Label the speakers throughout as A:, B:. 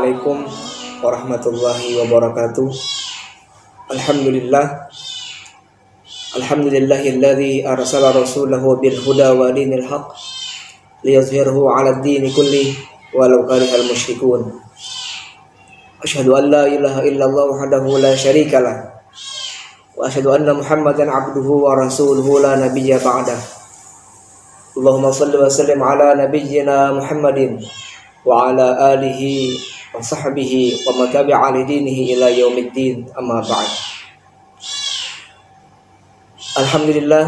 A: Assalamualaikum warahmatullahi wabarakatuh. Alhamdulillahilladzi arsala rasulahu bil huda wa dinil haq liyuzhirahu 'alad dini kulli walau karihal musyrikun. Asyhadu an la ilaha illallah wahdahu la syarikalah wa asyhadu anna Muhammadan 'abduhu wa rasuluhu la nabiyya ba'dah. Allahumma shalli wa sallim ala nabiyyina Muhammadin wa ala alihi wa sahbihi wa man tabi'a li dinihi ila yaumiddin, amma ba'd. Alhamdulillah,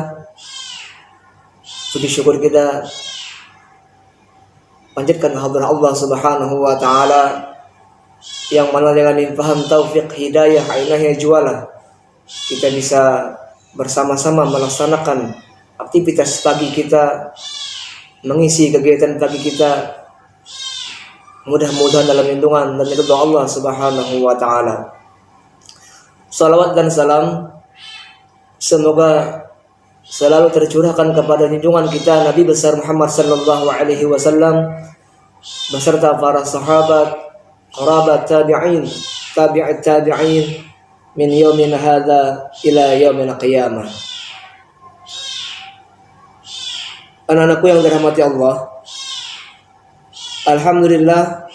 A: puji syukur kita panjatkan kehadirat Allah Subhanahu wa taala yang mana dengan faham taufik hidayah ainahnya jualah kita bisa bersama-sama melaksanakan aktivitas pagi kita, mengisi kegiatan pagi kita, mudah-mudahan dalam lindungan dan ridha Allah Subhanahu wa taala. Salawat dan salam semoga selalu tercurahkan kepada junjungan kita Nabi besar Muhammad sallallahu alaihi wasallam beserta para sahabat, kerabat, tabi'in, tabi'at tabi'in min yaumina hadza ila yaumil qiyamah. Anak-anakku yang dirahmati Allah, alhamdulillah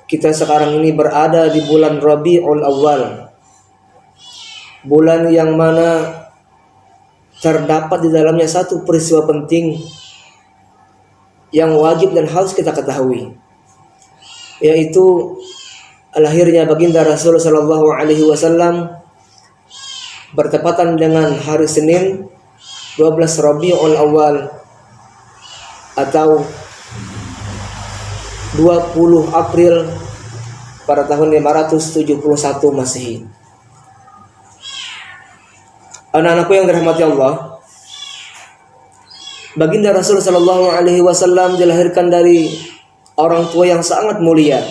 A: kita sekarang ini berada di bulan Rabiul Awal, bulan yang mana terdapat di dalamnya satu peristiwa penting yang wajib dan harus kita ketahui, yaitu lahirnya baginda Rasul sallallahu alaihi wasallam bertepatan dengan hari Senin 12 Rabiul Awal atau 20 April pada tahun 571 Masehi. Anak-anakku yang dirahmati Allah, baginda Rasul sallallahu alaihi wasallam dilahirkan dari orang tua yang sangat mulia,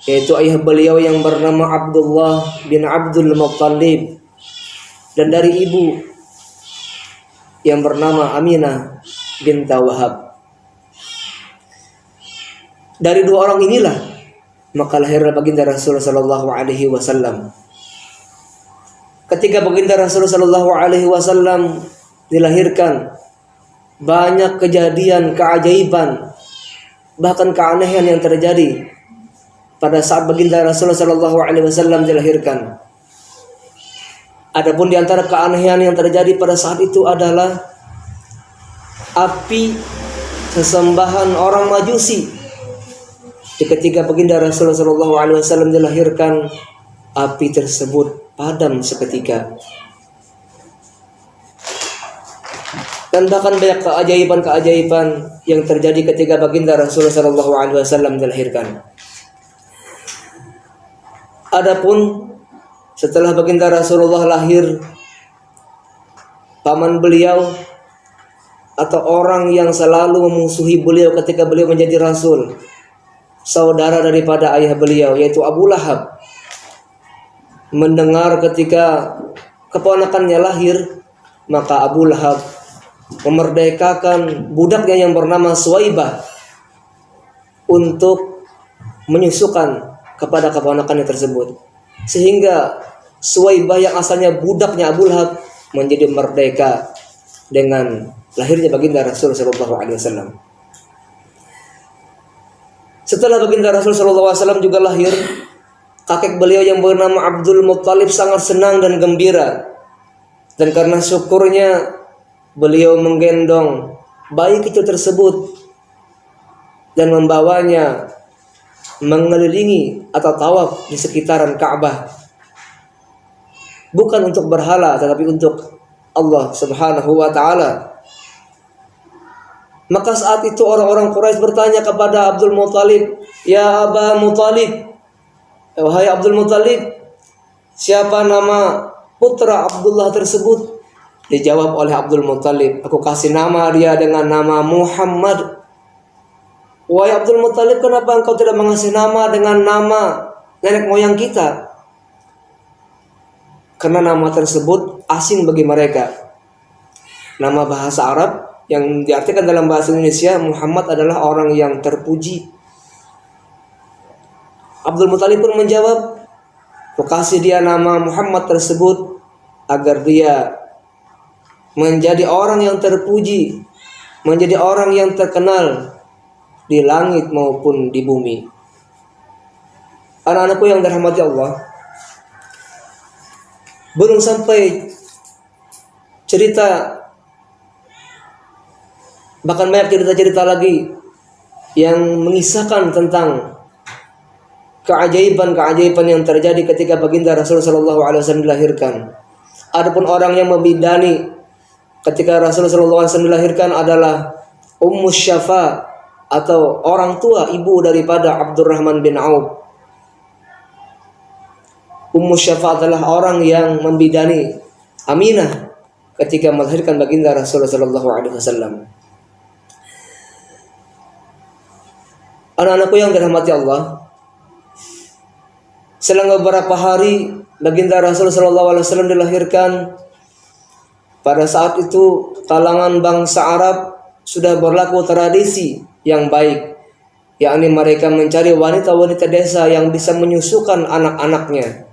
A: yaitu ayah beliau yang bernama Abdullah bin Abdul Muttalib, dan dari ibu yang bernama Aminah bint Wahab. Dari dua orang inilah maka lahirlah baginda Rasul sallallahu alaihi wasallam. Ketika baginda Rasul sallallahu alaihi wasallam dilahirkan, banyak kejadian keajaiban bahkan keanehan yang terjadi pada saat baginda Rasul sallallahu alaihi wasallam dilahirkan. Adapun di antara keanehan yang terjadi pada saat itu adalah api sesembahan orang Majusi. Ketika baginda Rasul sallallahu alaihi wasallam dilahirkan, api tersebut padam seketika. Dan bahkan banyak keajaiban-keajaiban yang terjadi ketika baginda Rasul sallallahu alaihi wasallam dilahirkan. Adapun setelah baginda Rasulullah lahir, paman beliau atau orang yang selalu memusuhi beliau ketika beliau menjadi rasul, saudara daripada ayah beliau yaitu Abu Lahab, mendengar ketika keponakannya lahir, maka Abu Lahab memerdekakan budaknya yang bernama Suwaibah untuk menyusukan kepada keponakannya tersebut, sehingga Suwaibah yang asalnya budaknya Abu Lahab menjadi merdeka dengan lahirnya baginda Rasul sallallahu alaihi wasallam. Setelah baginda Rasul sallallahu alaihi wasallam juga lahir, kakek beliau yang bernama Abdul Muttalib sangat senang dan gembira. Dan karena syukurnya, beliau menggendong bayi kecil tersebut dan membawanya mengelilingi atau tawaf di sekitaran Ka'bah. Bukan untuk berhala, tetapi untuk Allah Subhanahu wa taala. Maka saat itu orang-orang Quraisy bertanya kepada Abdul Muttalib, "Ya Aba Muttalib, wahai Abdul Muttalib, siapa nama putra Abdullah tersebut?" Dijawab oleh Abdul Muttalib, "Aku kasih nama dia dengan nama Muhammad." "Wahai Abdul Muttalib, kenapa engkau tidak mengasih nama dengan nama nenek moyang kita?" Karena nama tersebut asing bagi mereka. Nama bahasa Arab yang diartikan dalam bahasa Indonesia, Muhammad adalah orang yang terpuji. Abdul Muthalib pun menjawab, "Kukasih dia nama Muhammad tersebut agar dia menjadi orang yang terpuji, menjadi orang yang terkenal di langit maupun di bumi." Anak-anakku yang dirahmati Allah, belum sampai cerita, bahkan banyak cerita-cerita lagi yang mengisahkan tentang keajaiban-keajaiban yang terjadi ketika baginda Rasulullah SAW dilahirkan. Adapun orang yang membidani ketika Rasulullah SAW dilahirkan adalah Ummu Syafa, atau orang tua ibu daripada Abdurrahman bin Auf. Ummu Syafa adalah orang yang membidani Aminah ketika melahirkan baginda Rasulullah SAW. Anak-anakku yang dirahmati Allah, selang beberapa hari baginda Rasulullah SAW dilahirkan. Pada saat itu kalangan bangsa Arab sudah berlaku tradisi yang baik, yakni mereka mencari wanita-wanita desa yang bisa menyusukan anak-anaknya.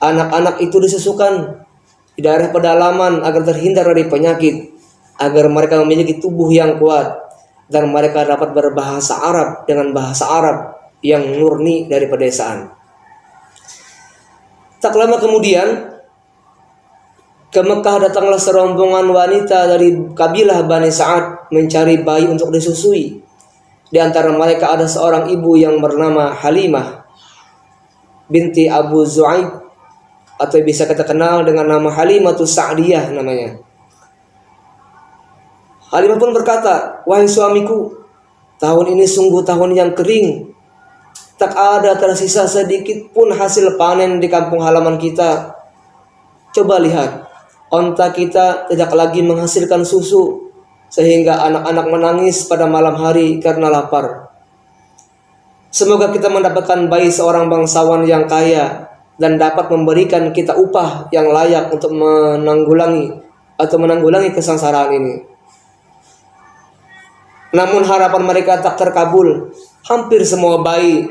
A: Anak-anak itu disusukan di daerah pedalaman agar terhindar dari penyakit, agar mereka memiliki tubuh yang kuat, dan mereka dapat berbahasa Arab dengan bahasa Arab yang murni dari pedesaan. Tak lama kemudian, ke Mekah datanglah serombongan wanita dari kabilah Bani Sa'ad mencari bayi untuk disusui. Di antara mereka ada seorang ibu yang bernama Halimah binti Abu Zu'aib, atau bisa kita kenal dengan nama Halimatus Sa'diyah namanya. Halimah pun berkata, "Wahai suamiku, tahun ini sungguh tahun yang kering. Tak ada tersisa sedikit pun hasil panen di kampung halaman kita. Coba lihat, onta kita tidak lagi menghasilkan susu, sehingga anak-anak menangis pada malam hari karena lapar. Semoga kita mendapatkan bayi seorang bangsawan yang kaya dan dapat memberikan kita upah yang layak untuk menanggulangi kesengsaraan ini." Namun harapan mereka tak terkabul. Hampir semua bayi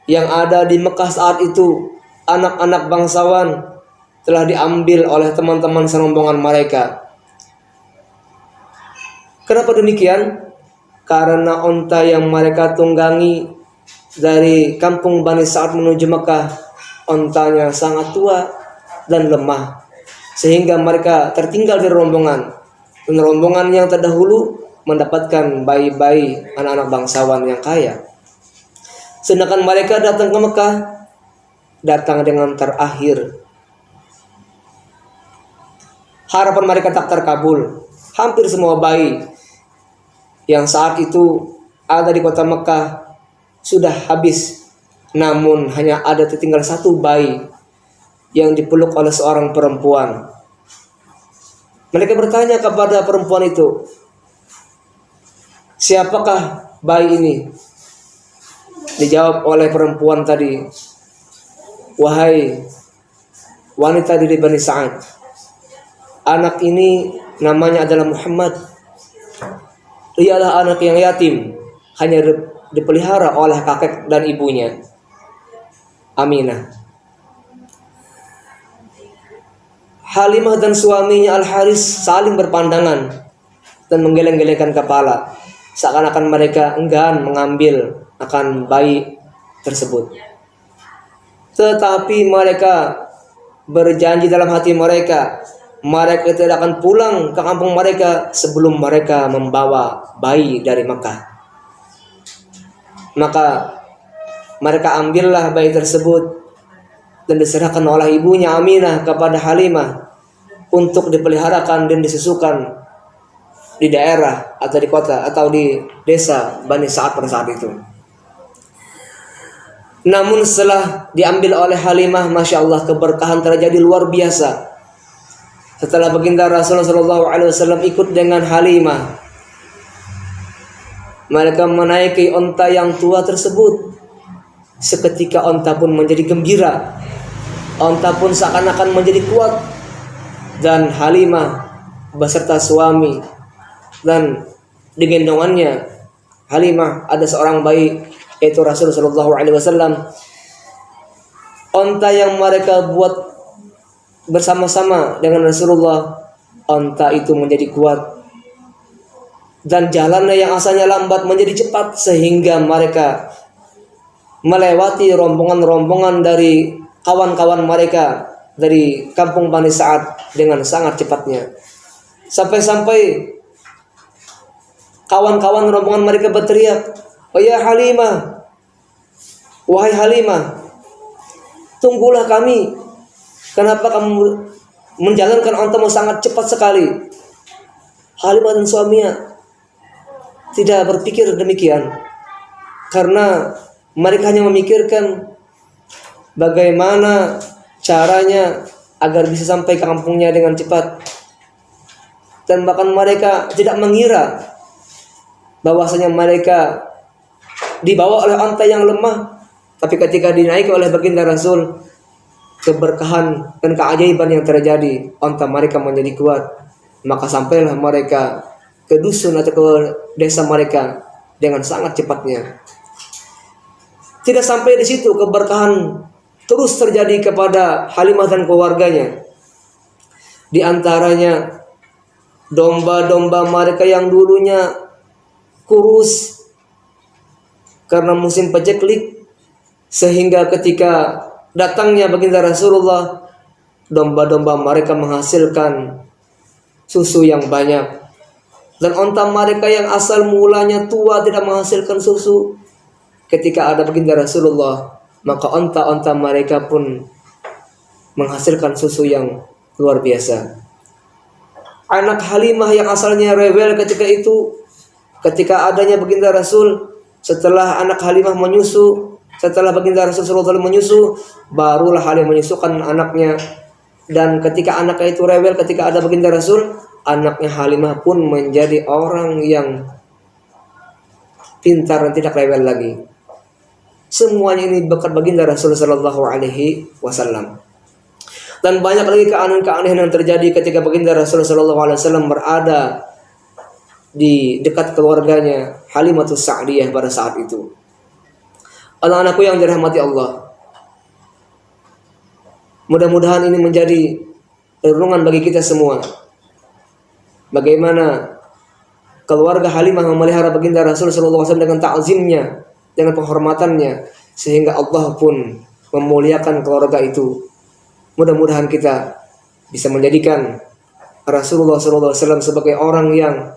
A: yang ada di Mekah saat itu, anak-anak bangsawan, telah diambil oleh teman-teman serombongan mereka. Kenapa demikian? Karena onta yang mereka tunggangi dari kampung Bani Sa'ad menuju Mekah, ontanya sangat tua dan lemah, sehingga mereka tertinggal di rombongan. Dan rombongan yang terdahulu mendapatkan bayi-bayi anak-anak bangsawan yang kaya. Sedangkan mereka datang ke Mekah, datang dengan terakhir. Harapan mereka tak terkabul. Hampir semua bayi yang saat itu ada di kota Mekah sudah habis. Namun hanya ada tertinggal satu bayi yang dipeluk oleh seorang perempuan. Mereka bertanya kepada perempuan itu, "Siapakah bayi ini?" Dijawab oleh perempuan tadi, "Wahai wanita dari Bani Sa'ad, anak ini namanya adalah Muhammad. Ialah anak yang yatim, hanya dipelihara oleh kakek dan ibunya, Aminah." Halimah dan suaminya Al-Haris saling berpandangan dan menggeleng-gelengkan kepala, seakan-akan mereka enggan mengambil akan bayi tersebut. Tetapi mereka berjanji dalam hati mereka, mereka tidak akan pulang ke kampung mereka sebelum mereka membawa bayi dari Mekah. Maka mereka ambillah bayi tersebut dan diserahkan oleh ibunya Aminah kepada Halimah untuk dipeliharakan dan disusukan di daerah atau di kota atau di desa Bani Sa'ad pada saat itu. Namun setelah diambil oleh Halimah, Masya Allah, keberkahan terjadi luar biasa. Setelah baginda Rasulullah SAW ikut dengan Halimah, mereka menaiki onta yang tua tersebut. Seketika onta pun menjadi gembira, onta pun seakan-akan menjadi kuat, dan Halimah beserta suami dan digendongannya Halimah ada seorang bayi yaitu Rasul sallallahu alaihi wasallam. Onta yang mereka buat bersama-sama dengan Rasulullah, onta itu menjadi kuat, dan jalannya yang asalnya lambat menjadi cepat, sehingga mereka melewati rombongan-rombongan dari kawan-kawan mereka dari kampung Bani Sa'ad dengan sangat cepatnya. Sampai-sampai kawan-kawan rombongan mereka berteriak, "Oh ya Halimah, wahai Halimah, tunggulah kami. Kenapa kamu menjalankan ontamu sangat cepat sekali?" Halimah dan suaminya tidak berpikir demikian, karena mereka hanya memikirkan bagaimana caranya agar bisa sampai ke kampungnya dengan cepat. Dan bahkan mereka tidak mengira bahwasanya mereka dibawa oleh onta yang lemah, tapi ketika dinaiki oleh baginda Rasul, keberkahan dan keajaiban yang terjadi, onta mereka menjadi kuat. Maka sampailah mereka ke dusun atau ke desa mereka dengan sangat cepatnya. Tidak sampai di situ, keberkahan terus terjadi kepada Halimah dan keluarganya. Di antaranya domba-domba mereka yang dulunya kurus karena musim paceklik, sehingga ketika datangnya baginda Rasulullah, domba-domba mereka menghasilkan susu yang banyak. Dan onta mereka yang asal mulanya tua tidak menghasilkan susu, ketika ada baginda Rasulullah, maka onta-onta mereka pun menghasilkan susu yang luar biasa. Anak Halimah yang asalnya rewel ketika itu, ketika adanya baginda Rasul, setelah anak Halimah menyusu, setelah baginda Rasul sallallahu alaihi wasallam menyusu, barulah Halimah menyusukan anaknya. Dan ketika anaknya itu rewel ketika ada baginda Rasul, anaknya Halimah pun menjadi orang yang pintar dan tidak rewel lagi. Semuanya ini berkat baginda Rasul sallallahu alaihi wasallam. Dan banyak lagi keanehan-keanehan yang terjadi ketika baginda Rasul sallallahu alaihi wasallam berada di dekat keluarganya Halimatus Sa'diyah pada saat itu. Anak-anakku yang dirahmati Allah, mudah-mudahan ini menjadi renungan bagi kita semua. Bagaimana keluarga Halimah memelihara baginda Rasul sallallahu alaihi wasallam dengan ta'zimnya, dengan penghormatannya, sehingga Allah pun memuliakan keluarga itu. Mudah-mudahan kita bisa menjadikan Rasulullah SAW sebagai orang yang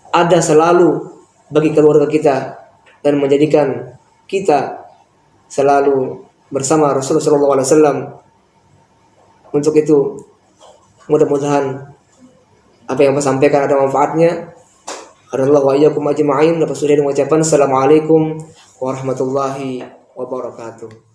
A: ada selalu bagi keluarga kita, dan menjadikan kita selalu bersama Rasulullah SAW. Untuk itu, mudah-mudahan apa yang saya sampaikan ada manfaatnya. Hadanallahu wa iyyakum ajma'in. Lepas sudah mengucapkan assalamualaikum warahmatullahi wabarakatuh.